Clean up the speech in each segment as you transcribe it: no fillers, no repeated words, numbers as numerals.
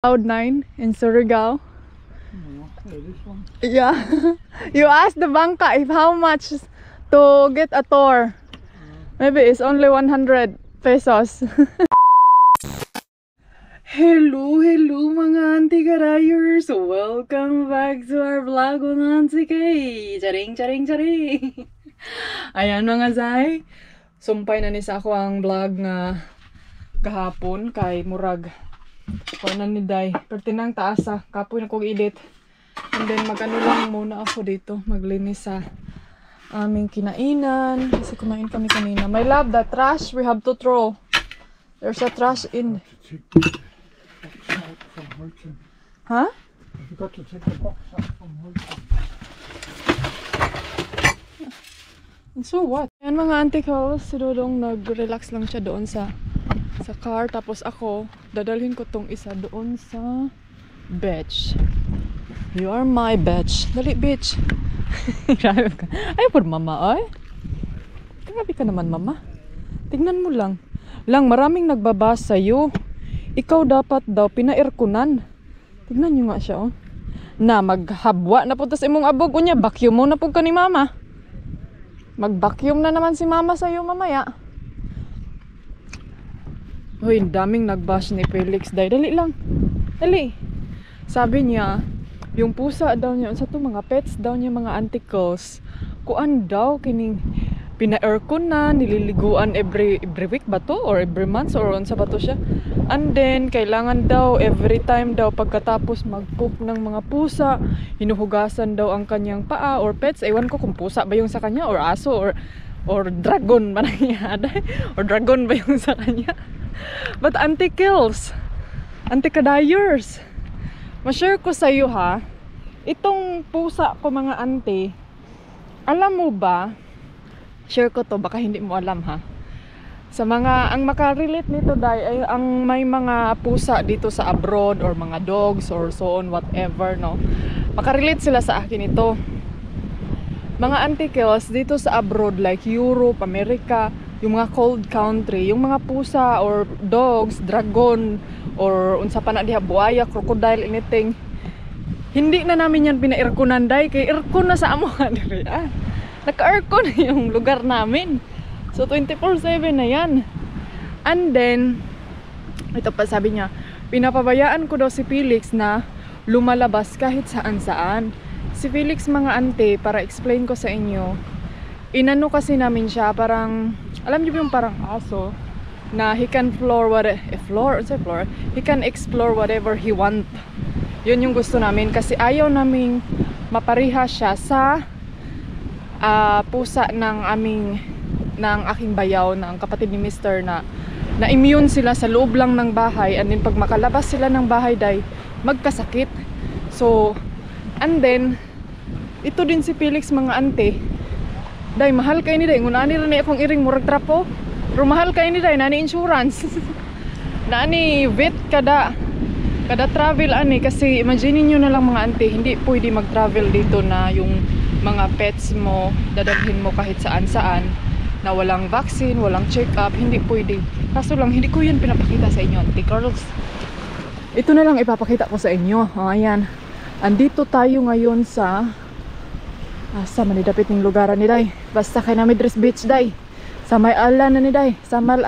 Cloud9 in Surigao. This one. Yeah. You asked the bangka if how much to get a tour. Maybe it's only 100 pesos. Hello mga auntie karayers. Welcome back to our vlog mga auntie kay. Charing. Ayan mga zay. Sumpay na ni sa ako ang vlog nga kahapon kay murag na ni day. Pertinang taas kapoy na kong edit. And then magano lang muna ako dito. Maglinis sa aming kinainan. Kasi kumain kami kanina. My love, the trash we have to throw. There's a trash in. Huh? I forgot to take the box out from Horton. So what? Yan mga auntie ko, si Dodong nag-relax lang siya doon sa car. Tapos ako, dadalhin ko tong isa doon sa beach. You are my beach. Dali, beach. Ay, por mama, ay. Grabe ka naman, mama. Tingnan mo lang. Maraming nagbabasa sa'yo. Ikaw dapat daw, pina-airconan. Tignan nyo nga siya, oh. Na, maghabwa na po tas imong abog. Unya, vacuum mo na po ka ni mama. Mag-vacuum na naman si mama sa'yo mamaya. Uy, daming nag-bash ni Felix. Dali lang. Dali. Sabi niya, yung pusa daw niya, sa to mga pets daw niya, mga anticles, kuan daw, kining pina-aircon na, nililiguan every week ba to? Or every month? Or unsa ba to siya? And then, kailangan daw, every time daw, pagkatapos mag-poop ng mga pusa, hinuhugasan daw ang kanyang paa or pets. Ewan ko kung pusa ba yung sa kanya, or aso, or dragon ba nangyari? Or dragon ba yung sa kanya? But anti-kills, anti-kadayers. Ma-share ko sa iyo ha, itong pusa ko mga auntie, alam mo ba, share ko to, baka hindi mo alam ha. Sa mga, ang makarelate nito dahil ay ang may mga pusa dito sa abroad or mga dogs or so on, whatever, no? Makarelate sila sa akin ito. Mga auntie-kills dito sa abroad like Europe, America, yung mga cold country, yung mga pusa or dogs, dragon, or unsa pa na diha, buaya, crocodile, anything. Hindi na namin yan pina-airconan dahil kay aircon na sa amo nga diri. Naka-aircon yung lugar namin. So 24/7 na yan. And then, ito pa sabi niya, pinapabayaan ko daw si Felix na lumalabas kahit saan-saan. Si Felix mga ante, para explain ko sa inyo, inano kasi namin siya, parang, alam niyo yung parang aso, na he can he can explore whatever he want. Yun yung gusto namin, kasi ayaw naming mapariha siya sa pusa ng aking bayaw, ng kapatid ni Mr. na immune sila sa loob lang ng bahay, and then pag makalabas sila ng bahay day, magkasakit. So, and then, ito din si Felix mga ante, day, mahal kayo ni day. Ngunani rin akong iring murag trapo. Pero mahal kayo ni day. Nani insurance. Nani vet kada travel ani. Kasi imagine nyo na lang mga auntie, hindi pwede mag-travel dito na yung mga pets mo, dadalhin mo kahit saan-saan na walang vaccine, walang check-up. Hindi pwede. Kaso lang, hindi ko yun pinapakita sa inyo, auntie girls. Ito na lang ipapakita ko sa inyo. Ayan. Andito tayo ngayon sa asa manidapit ng lugaran ni day. Basta kay na Madres Beach day. Sa may island na ni day. Sa may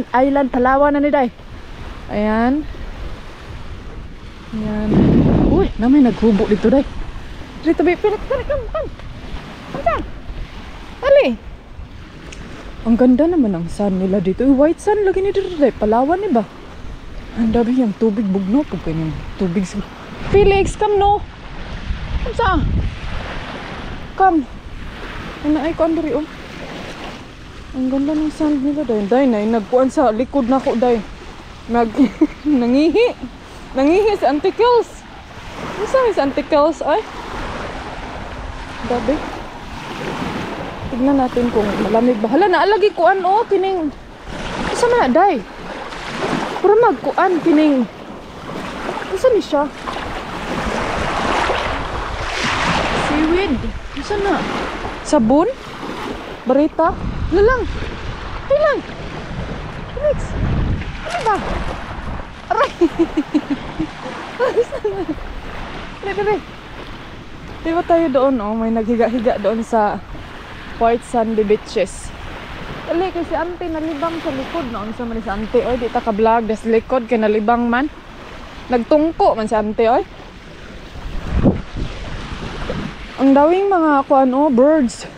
island Palawan na ni day. Ayan. Ayan. Uy, na may naghubo dito day. Dito ba? Come. Ali. Ang ganda naman ang sun nila dito. White sun lagi ni dito day. Palawan ni ba? Ang dami yung tubig bugno. Pag kanyang tubig. Felix, come no. Come sa? Come. Ano ay ko andari oh. Ang ganda ng sand nila day. Day na nagkuan sa likod na ko day. Nangihi si anticles. Ano si anticles ay? Gabi. Tignan natin kung malamig ba. Hala naalagi kuan oh kining. Isa man day. Pero magkuan kining. Isa ni siya. Seaweed. Isa na. Sabon? Barita? Lalang. Lalang. Felix. Ano ba? Aray. Dali. Di ba tayo doon, oh, may naghiga-higa doon sa White Sandy Beaches. Dali, kasi ante nalibang sa likod noon sa man si ante, oy, di ta ka-vlog, des likod kay nalibang man. Nagtungko man si ante, oy. Ang daming mga kuan, birds.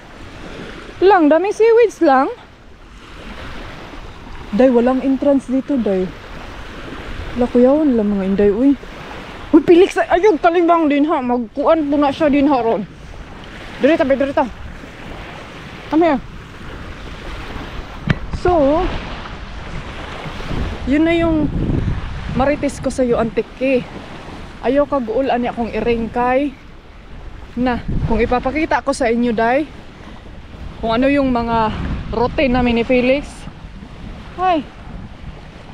Lang, daming seaweeds lang. Day, walang entrance dito, day. Wala kuyawan lang mga inday, uy. Uy, Felix, ayun, kalibang din ha. Magkuan po na siya din ha, ron. Dirita. Come here. So, yun na yung marites ko sa'yo, antike. Ayaw kaguulan niya akong iringkay. Na, kung ipapakita ko sa inyo, day, kung ano yung mga routine namin ni Felix. Hi.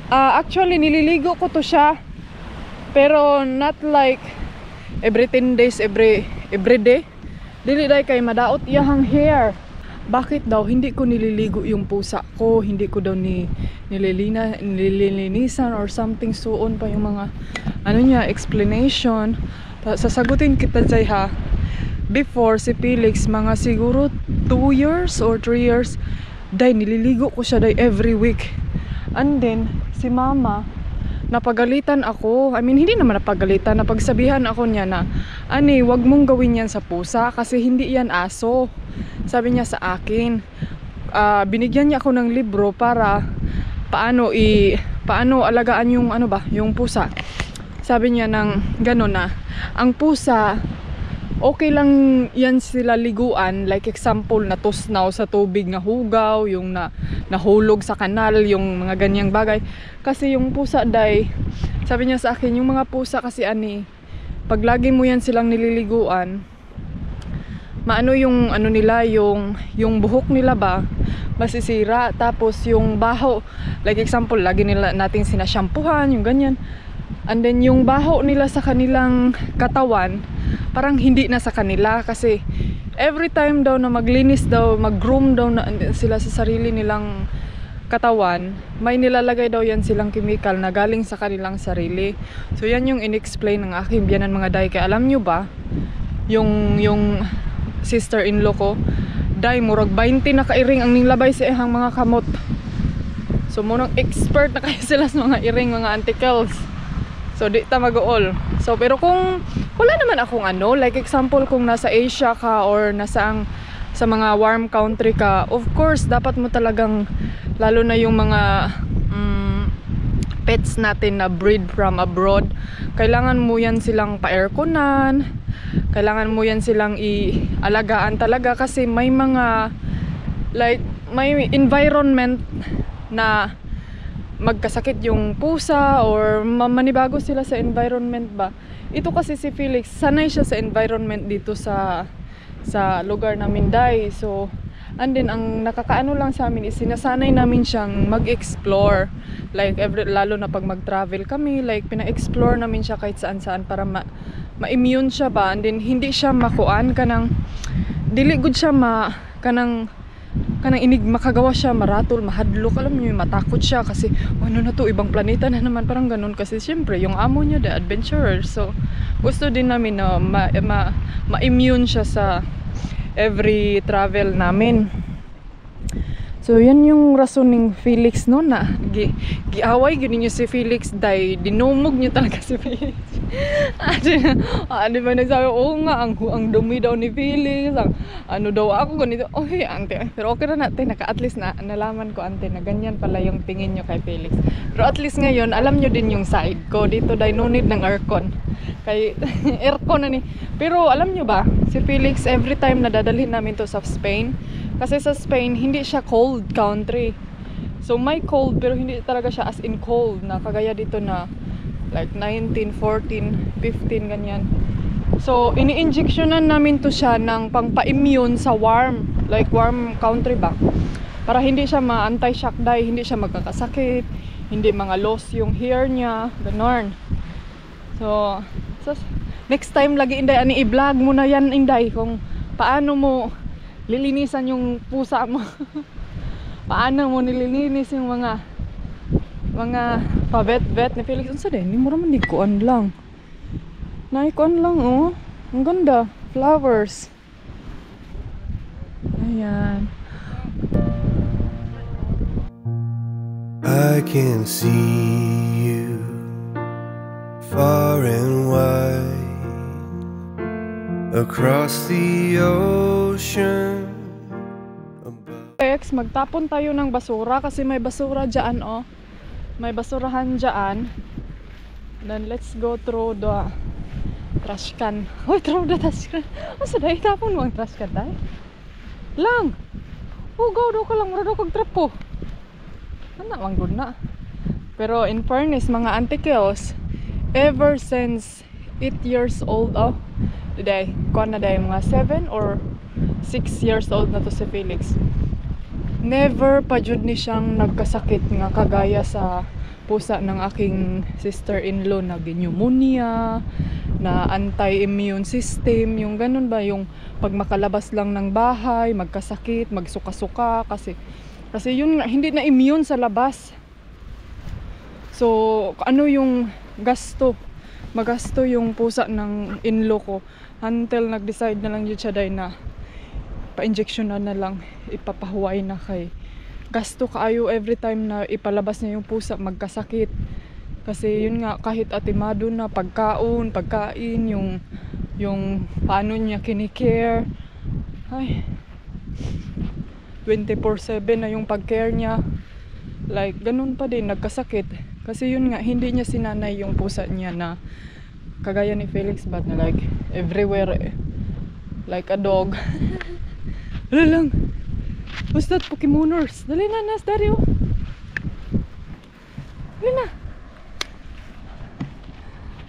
Actually, nililigo ko to siya. Pero not like every 10 days, every day. Dili day kay madaot iyahang hair. Bakit daw hindi ko nililigo yung pusa ko? Hindi ko daw nililinisan or something, suon pa yung mga ano niya, explanation. Sasagutin kita dyan ha. Before si Felix, mga siguro 2 years or 3 years, day nililigo ko siya day every week. And then si mama, napagalitan ako. I mean, hindi naman napagalitan. Napagsabihan ako niya na, ani, wag mong gawin yan sa pusa kasi hindi yan aso. Sabi niya sa akin. Binigyan niya ako ng libro para paano alagaan yung yung pusa. Sabi niya ng gano'n na, ang pusa, okay lang yan sila liguan. Like example, natusnaw sa tubig na hugaw, yung nahulog sa kanal, yung mga ganyang bagay. Kasi yung pusa, day, sabi niya sa akin, yung mga pusa kasi pag lagi mo yan silang nililiguan, maano yung nila, yung buhok nila ba, masisira. Tapos yung baho, like example, lagi natin sinashampuhan, yung ganyan. And then yung baho nila sa kanilang katawan, parang hindi na sa kanila kasi every time daw na maglinis daw, mag-groom daw na sila sa sarili nilang katawan, may nilalagay daw yan silang chemical na galing sa kanilang sarili. So yan yung in-explain ng aking biyanan mga day. Kaya alam nyo ba, yung sister-in-law ko, day, murag 20 na kairing ang nilabay sa ihang mga kamot. So munang expert na kayo sila sa mga iring, mga anticles. So di ta mag-all. So pero kung wala naman akong like example kung nasa Asia ka or sa mga warm country ka, of course dapat mo talagang, lalo na yung mga pets natin na breed from abroad, kailangan mo yan silang pa-airconan, kailangan mo yan silang ialagaan talaga kasi may mga may environment na magkasakit yung pusa or manibago sila sa environment ba. Ito kasi si Felix, sanay siya sa environment dito sa lugar namin, day. So, and then ang nakakaano lang sa amin is sinasanay namin siyang mag-explore. Like lalo na pag mag-travel kami, like pina-explore namin siya kahit saan-saan para ma-immune siya ba. And then hindi siya makuan kanang dili gud siya kanang inig makagawa siya maratol, mahadlok, alam niyo, matakot siya kasi ano na to, ibang planeta na naman, parang ganun. Kasi syempre yung amo niya the adventurer, so gusto din namin na ma-immune siya sa every travel namin. So yan yung rason ng Felix no, na giaway gini niyo si Felix, day dinumog niyo talaga si Felix. Di ba nagsabi, oo nga, ang dumi daw ni Felix, ano daw ako ganito. Okay, ante, pero okay na natin, at least na nalaman ko, ante, na ganyan pala yung tingin nyo kay Felix. Pero at least ngayon, alam nyo din yung side ko dito, day no need ng aircon. Kay aircon na ni. Pero alam nyo ba, si Felix, every time na dadalhin namin to sa Spain, kasi sa Spain, hindi siya cold country. So may cold, pero hindi talaga siya as in cold, na kagaya dito na like 19, 14, 15, ganyan. So, ini-injectionan namin to siya ng pangpa-immune sa warm, like warm country ba? Para hindi siya ma-anti-shock dye, hindi siya magkakasakit, hindi mga loss yung hair niya, ganon. So next time lagi, Inday, i-vlog mo na yan, Inday, kung paano mo lilinisan yung pusa mo. Paano mo nililinis yung mga pa-vet ni Felix. Unsa din, ni mo raman dikuan lang. Naikon lang, oh. Ang ganda. Flowers. Ayan. I can see you far and wide across the ocean above. Ex, magtapon tayo ng basura kasi may basura dyan, oh. May basurahan dyan. Then let's go through the trash can. Oh, through the trash can. Asa dahil tapon mo ang trash can tayo? Lang! Oh, go daw ka lang. Mura daw kag trapo. Anak, ang good na. Pero in fairness, mga auntie Kels, ever since 8 years old, oh, today, kuha na dahil mga 7 or 6 years old na to si Felix. Never pa jud ni siyang nagkasakit nga kagaya sa pusa ng aking sister-in-law na pneumonia, na anti-immune system, yung ganun ba, yung pag makalabas lang ng bahay, magkasakit, magsuka-suka, kasi yun hindi na immune sa labas. So, ano yung magasto yung pusa ng in-law ko until nag-decide na lang yun siya dahil na pa-injection na lang, ipapahuway na kay gasto kaayo every time na ipalabas niya yung pusa, magkasakit. Kasi yun nga, kahit atimado na pagkain, yung paano niya kinikare, ay 24/7 na yung pag-care niya, like ganun pa din, nagkasakit. Kasi yun nga, hindi niya sinanay yung pusa niya na kagaya ni Felix ba na like everywhere, like a dog. Dali lang, what's that, Pokemoners? Dali na, Nas, Dario. Dali na.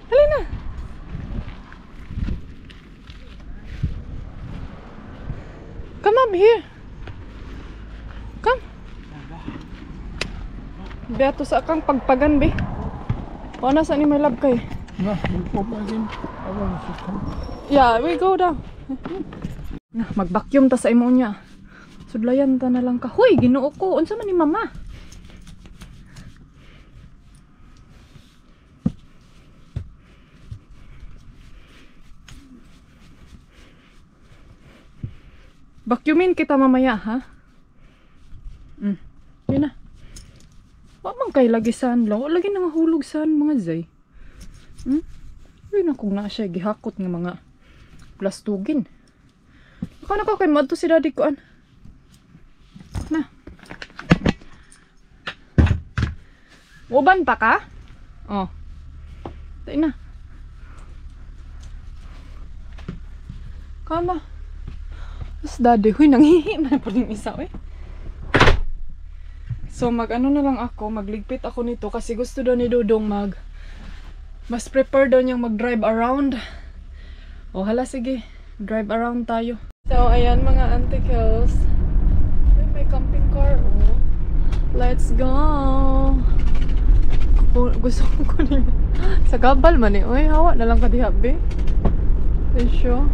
Dali na. Come up here. Come. Beato sa akang pagpagan, be. O, nasa ni my love kay? No, we go back in. I want to come. Yeah, we go down. Nah, mag-vacuum ta sa imo niya. Sudlayan ta na lang ka. Hoy, Ginoo ko. Unsa man ni mama? Vacuumin kita mamaya, ha? Yun na. Wa man kay lagisan lang. Lagi na nga hulog san mga zay. Yun ako na siya gihakot ng mga plastugin. Ako na ko kay madto si daddy ko an. Na. Uban pa ka? Oh. Tayo na. Kama. Tapos daddy, huy, nanghihi na po yung isa, eh. So, mag-ano na lang ako, magligpit ako nito kasi gusto daw ni Dodong mas prepare daw niyang mag-drive around. O, hala, sige. Drive around tayo. So, ayan mga auntie Kels. May camping car, oh. Let's go! Gusto ko kunin. Sa gabal man, eh. Uy, hawa na lang ka diha, be. Sure.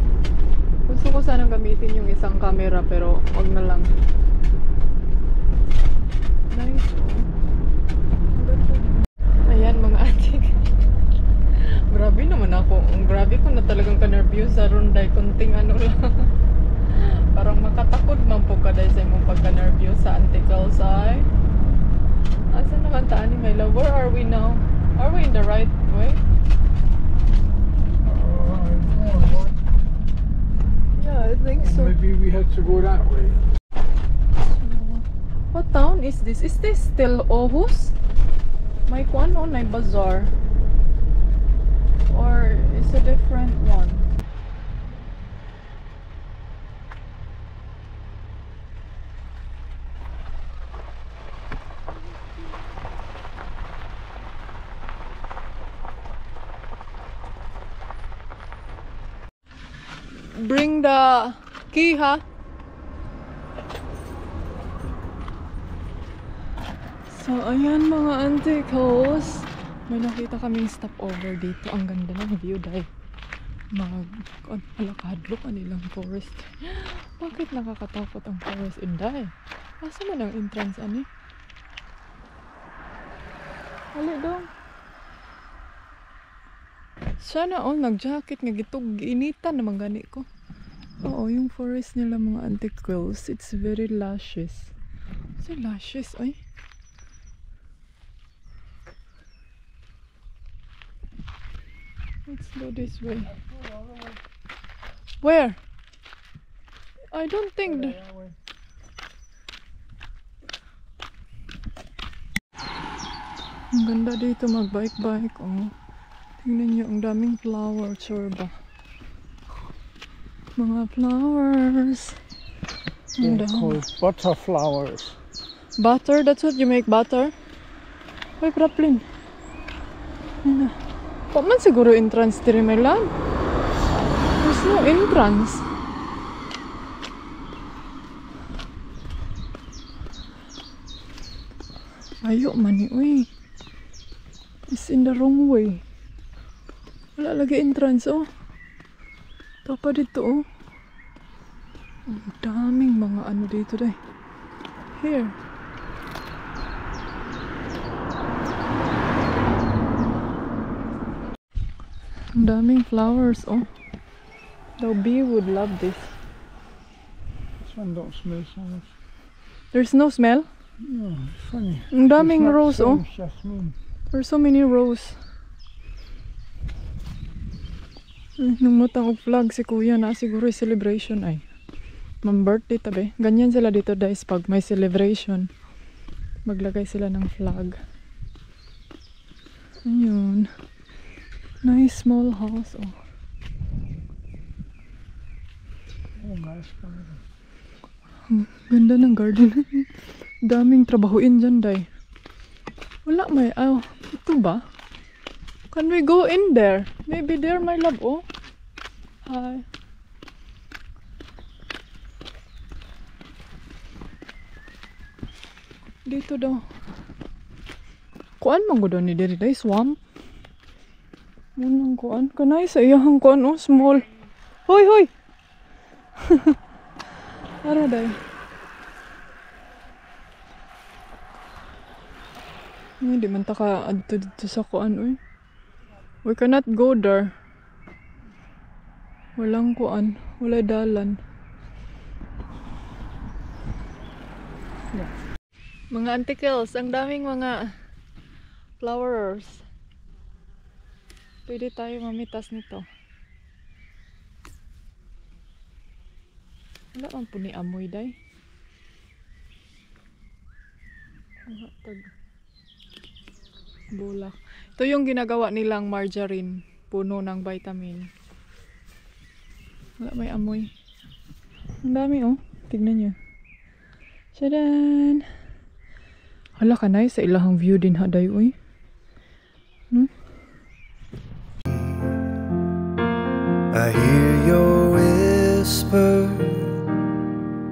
Gusto ko sanang gamitin yung isang camera pero wag na lang. Nice, oh. Ayan mga atik. Grabe naman ako. Grabe ko na talagang ka-nervous sa runday. Kunting ano lang. Parang makatakot man po ka dahil sa imong pagka-nervous sa antikal side. Asa naman taan ni my love? Where are we now? Are we in the right way? I think so. Maybe we have to go that way. What town is this? Is this still Aarhus? May kuan on may bazaar. Or is a different one? Bring the key, ha? So, ayan mga auntie Kels. May nakita kaming stopover dito. Ang ganda ng view dahil alakadlo kanilang forest. Bakit nakakatakot ang forest? Inday. Asa man ang entrance, ani? Hali dong. Sana all nag-jacket nga gitog giinitan naman gani ko. Oo, yung forest nila mga antiquals, it's very luscious. So luscious, ay. Let's go this way. Where? I don't think ang ganda dito mag-bike-bike, oh. Tingnan niyo, ang daming flower, ba? Mga flowers. Ang They're dami. called butterflowers. Butter? That's what you make butter? Uy, Praplin. Ano? Pa man siguro entrance diri may land. There's no entrance. Ayo man ni, uy. It's in the wrong way. Wala lagi entrance, oh. Ito pa dito, oh. Ang daming mga ano dito, day. Here. Ang daming flowers, oh. The bee would love this. This one don't smell so much. There's no smell? No, it's funny. Ang daming It's not rose, oh. same jasmine. There's so many rose. Numutang og flag si kuya na siguro yung celebration ay. Mam-birthday tabi. Ganyan sila dito guys pag may celebration. Maglagay sila ng flag. Ayun. Nice small house, oh. Oh, nice one. Ganda ng garden. Daming trabahuin dyan, day. Wala may, ito ba? Can we go in there? Maybe there, my love, oh. Hi. Dito daw. Kuan man gud ni diri day swamp. Munang kuan. Kanay sa iyang kuan, oh, small. Hoy, hoy. Ara day. Hindi man ta ka adto dito sa kuan, oy. We cannot go there. Walang kuan, wala dalan. Mga antiquals, ang daming mga flowers. Pwede tayo mamitas nito. Wala man po ni amoy, day. Bulak. Ito yung ginagawa nilang margarine, puno ng vitamin. Wala may amoy. Ang dami, oh. Tignan nyo. Shadan! Hala ka na, sa ilahang view din haday, uy. I hear your whisper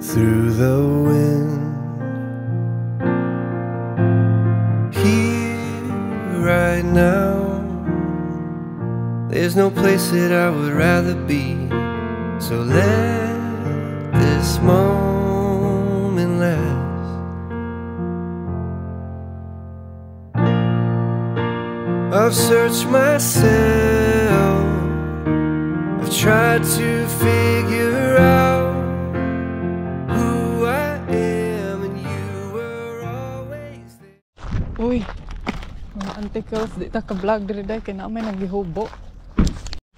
through the wind. Here, right now, there's no place that I would rather be. So let this moment last. I've searched myself, I've tried to figure out who I am, and you were always there. Uy, mga antiquals, di ta ka-vlog diri day, kaya naman naghihubo.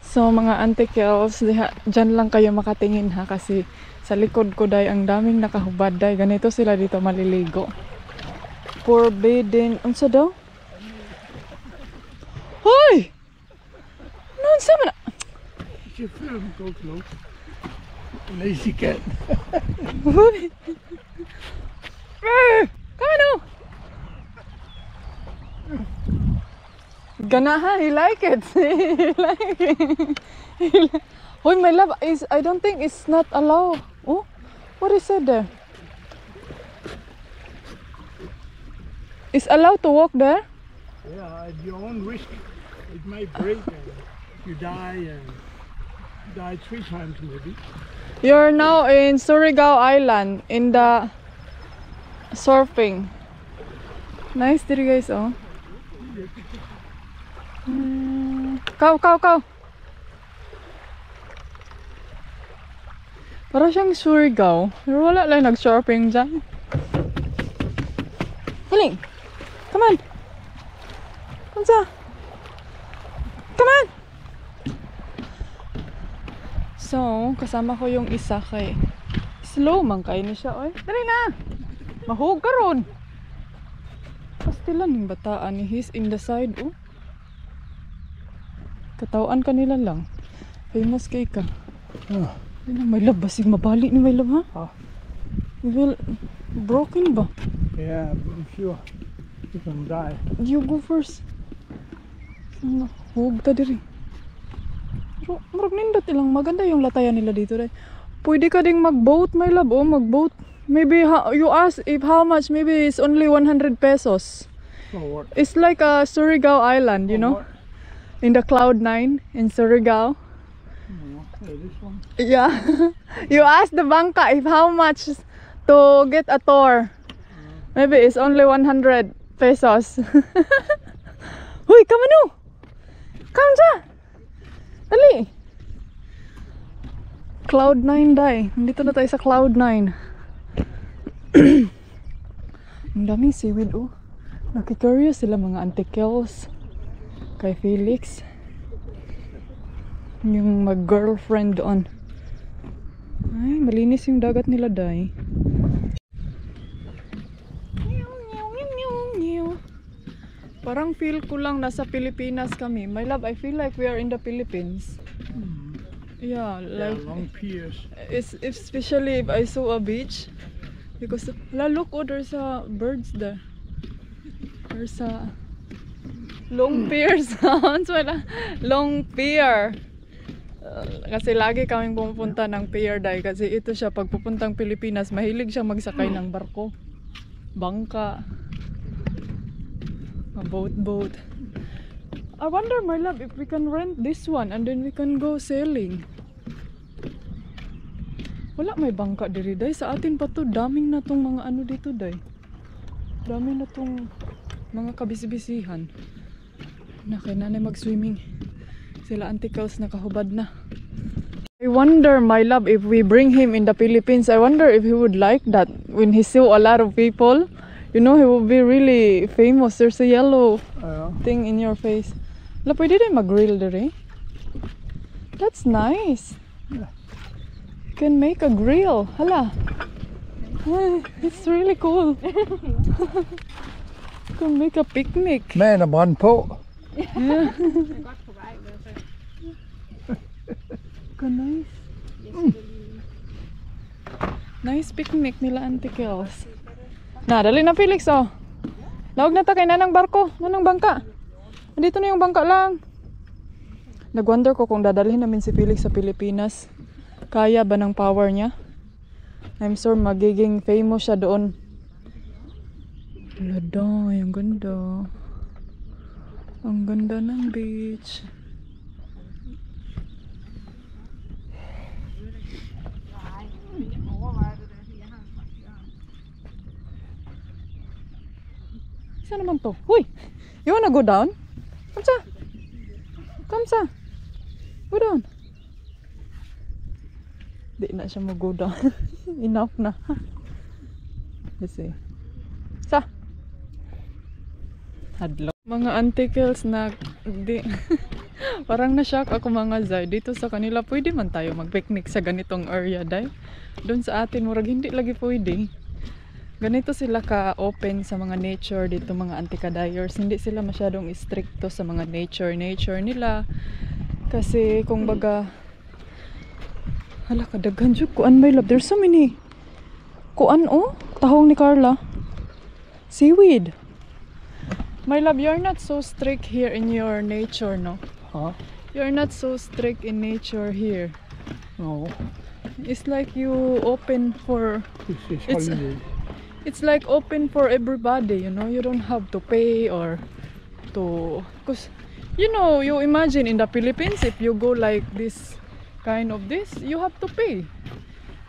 So mga antiquals, dyan lang kayo makatingin ha, kasi sa likod ko day, ang daming nakahubad day. Ganito sila dito maliligo. Forbidden, unsa daw? Hoy! Noon sa man? If you film, go close. Lazy cat. Hoy! Come on! Ganahan, he like it. He like it. Hoy, my love, I don't think it's not allowed. Oh, what is it there? Is allowed to walk there? Yeah, at your own risk. It might break and you die 3 times maybe. You're now in Surigao Island in the surfing. Nice diri guys, oh. Kau. Para siyang Surigao. Pero wala lang nag-shopping dyan. Hiling! Come on! Unsa? Come on! So, kasama ko yung isa kay slow man kayo ni siya. Oy, dali na! Mahug ka ron! Pastilan yung bataan ni he's in the side. Oh. Katawaan kanila lang. Famous kay ka. Oh. May love, basig mabali ni may love ha? Oh. Well, broken ba? Yeah, I'm sure you can die. You go first. Huwag ta diri. Pero marag nindot ilang maganda yung latayan nila dito dahil. Pwede ka ding mag-boat my love. Oh, mag-boat. Maybe you ask if how much, maybe it's only 100 pesos. For what? It's like a Surigao Island, you know? What? In the Cloud9 in Surigao. No, this one. Yeah. You ask the bangka if how much to get a tour. Maybe it's only 100 pesos. Huy, come on. Come sa. Dali. Cloud9 day. Nandito na tayo sa Cloud9. Ang daming seaweed oh. Nakikurious sila mga antikels kay Felix. Yung mag-girlfriend doon. Ay, malinis yung dagat nila day. Parang feel ko lang nasa Pilipinas kami. My love, I feel like we are in the Philippines. Yeah, Yeah, like long piers. especially if I saw a beach. Because, look, oh, there's birds there. There's a long pier sounds. Wala. Long pier. Kasi lagi kaming pupunta ng pier dahil kasi ito siya pag pupuntang Pilipinas, mahilig siya magsakay ng barko. Bangka. A boat. I wonder, my love, if we can rent this one and then we can go sailing. Wala may bangka diri day. Sa atin pa to, daming na tong mga ano dito day. Daming na tong mga kabisibisihan. Na kay nanay mag-swimming. Sila antikels nakahubad na. I wonder, my love, if we bring him in the Philippines, I wonder if he would like that when he saw a lot of people. You know, he will be really famous. There's a yellow thing in your face. La, pwede rin mag-grill diri. That's nice. Yeah. You can make a grill. Hala. Ay, it's really cool. You can make a picnic. Man, I'm on po. Yeah. Nice. Nice picnic nila Auntie Kels. Na, dali na Felix oh. Lawag na ta kay nanang barko, nanang bangka. Nandito na yung bangka lang. Nagwonder ko kung dadalhin namin si Felix sa Pilipinas. Kaya ba ng power niya? I'm sure magiging famous siya doon. Lada, ang ganda. Ang ganda ng beach. Isa naman to. Huy! You wanna go down? Come sa. Come sa. Go down. Di na siya mag-go down. Enough na. Let's see. Sa. Hadlock. Mga antikels na di parang na-shock ako mga Zay. Dito sa kanila pwede man tayo mag-picnic sa ganitong area dahil doon sa atin murag hindi lagi pwede. Ganito sila ka-open sa mga nature dito mga antikadayers. Hindi sila masyadong stricto sa mga nature nila. Kasi kung baga hala kadaghan jud kuan my love. There's so many kuan oh, tahong ni Carla. Seaweed. My love, you're not so strict here in your nature, no? Huh? You're not so strict in nature here. No, It's like you open for this is It's- holiday. it's like open for everybody, you know. You don't have to pay or to because you know, you imagine in the Philippines if you go like this kind of this, you have to pay.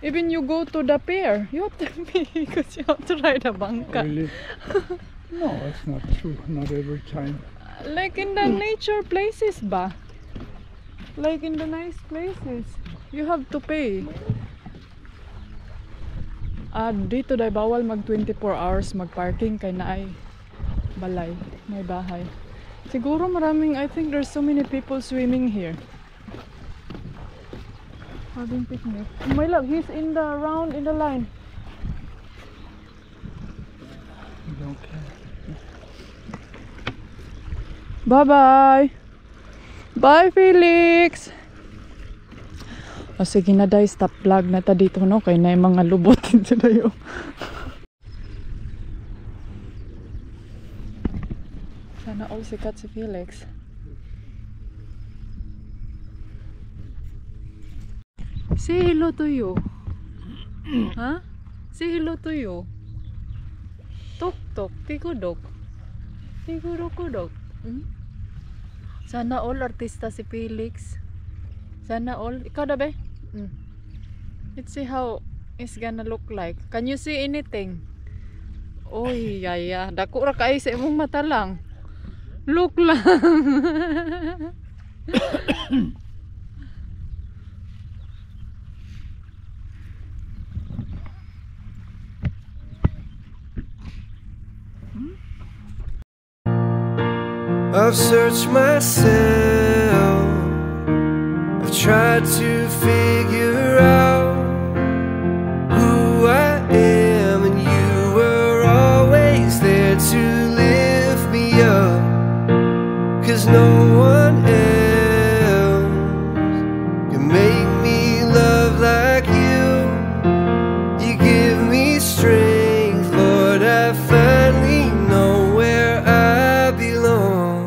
Even you go to the pier, you have to pay because you have to ride a bangka. Really? No, that's not true. Not every time. Like in the nature places ba? Like in the nice places. You have to pay. Dito dahil bawal mag 24 hours mag-parking kay naay balay, may bahay. Siguro maraming, I think there's so many people swimming here. Having picnic. Oh my love, he's in the round in the line. Okay. Bye-bye. Bye, Felix. O sige na dahil, stop vlog na ta dito no, kay na yung mga lubotin sa dayo. Sana all sikat si Felix. Say hello to you. Ha? Say hello to you. Tok tok, tikudok. Tikudok-kudok. Sana all artista si Felix. Sana all. Ikaw na be? Let's see how it's gonna look like. Can you see anything? Oy, yaya. Dako ra kay sa imong mata lang. Look lang. I've searched myself, I've tried to figure out who I am, and you were always there to lift me up, 'cause no one else can make me love like you. You give me strength, Lord, I finally know where I belong.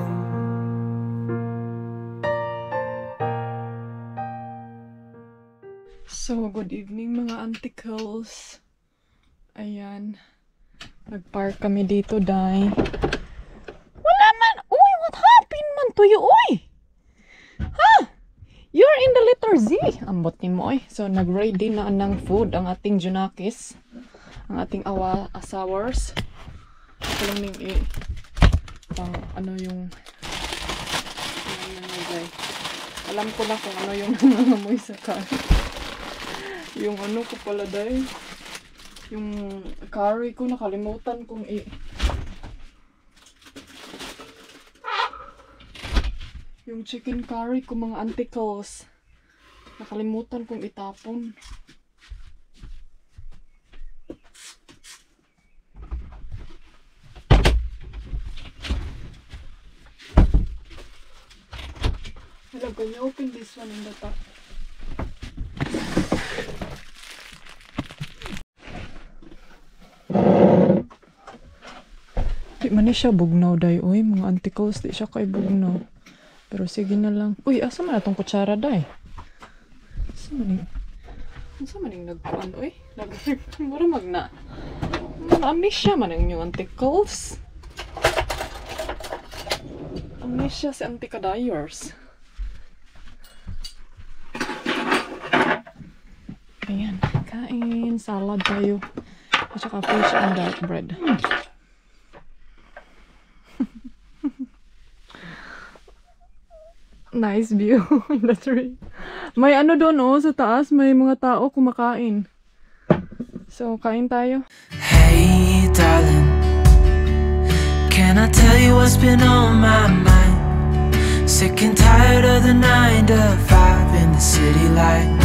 So, good evening mga anticles. Ayan. Nag-park kami dito, Day. Wala man! Uy, what happened man to you, uy? Ha? You're in the letter Z. Ambot ni mo, eh. So, nag-ready na ng food ang ating Junakis. Ang ating asawars. Ito lang ning pang ano yung alam ko na kung ano yung nangangamoy sa car. Yung ano ko pala dahil yung curry ko nakalimutan kong yung chicken curry ko mga anticles nakalimutan kong itapon. Hello, can you open this one in the top? Di man siya bugnaw day. Uy, mga anticles, di siya kay bugnaw. Pero sige na lang. Uy, asa man na tong kutsara day? Asa man yung nagpuan? Uy, mura magna. Amnesia man ang inyong anticles. Amnesia si anticadayers. Ayan, kain. Salad tayo. At saka fish and dark bread. Nice view in the tree. May ano doon oh, sa taas. May mga tao kumakain. So, kain tayo. Hey darling, can I tell you what's been on my mind? Sick and tired of the 9 to 5 in the city light.